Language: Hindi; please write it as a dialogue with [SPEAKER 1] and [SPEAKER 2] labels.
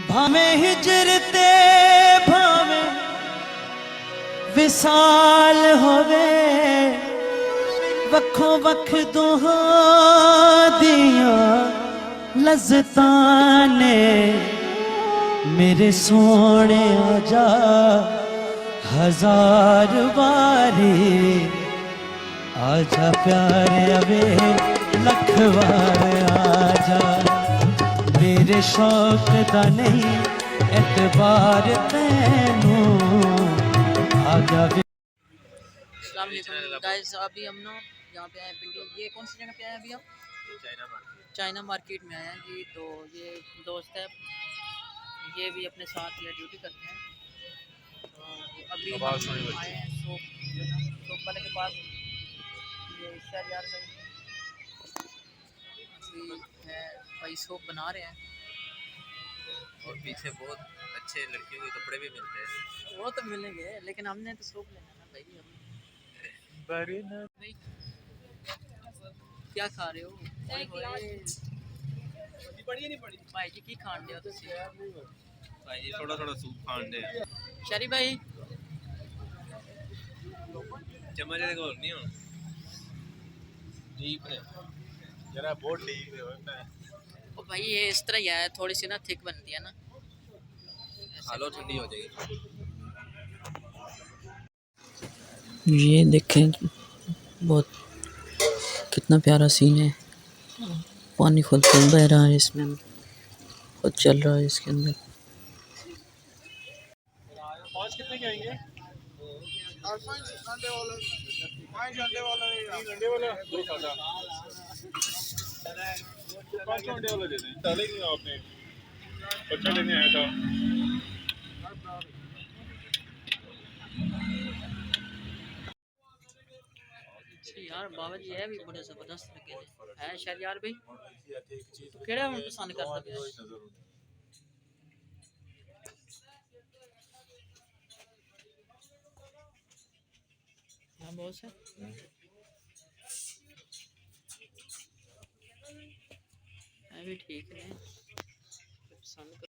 [SPEAKER 1] भावे हिजरते भावे विसाल होवे वखो वख दोहां दिया लज़्ज़तां ने मेरे सोने आजा हजार बारी आजा प्यारे अवे लख बार आजा मेरे शौक दा नहीं एतबार तैनू आजा।
[SPEAKER 2] अस्सलाम वालेकुम गाइस, अभी हम ना यहाँ पे आए पिंडी। ये कौन सी जगह पे आए अभी हम? चाइना मार्केट में आए हैं जी। तो ये दोस्त है, ये भी अपने साथ ये ड्यूटी करते हैं। तो अभी हम आए हैं शॉप वाले के पास। ये शहरयार भाई शॉप बना रहे हैं
[SPEAKER 3] और पीछे बहुत अच्छे लड़कियों के कपड़े भी मिलते हैं।
[SPEAKER 2] वो तो मिलेंगे, लेकिन हमने तो शॉप लेना ना भाई। भाई क्या खा रहे हो? भाई जी की खान दे
[SPEAKER 3] भाई जी थोड़ा थोड़ा सूप खान दे
[SPEAKER 2] शरी भाई।
[SPEAKER 3] चम्मच दे कोल नहीं हो ठीक है जरा बहुत ठीक है होता है।
[SPEAKER 2] ओ भाई ये इस तरह ही है, थोड़ी सी ना थिक बनती है ना,
[SPEAKER 3] खा लो ठंडी हो जाएगी।
[SPEAKER 2] ये देखें बहुत कितना प्यारा सीन है। पानी खुद बह रहा है इसमें, खुद चल रहा है इसके अंदर।
[SPEAKER 4] पाँच कितने के आएंगे? अंडे वाला दो सादा, पाँच अंडे वाला दे दें। डाले नहीं आपने, बच्चा लेने आया था।
[SPEAKER 2] यार बाबा जी है भी बड़े जबरदस्त लगे है शायद यार भाई। केड़ा में पसंद करते हैं? हां बॉस है भी ठीक है पसंद।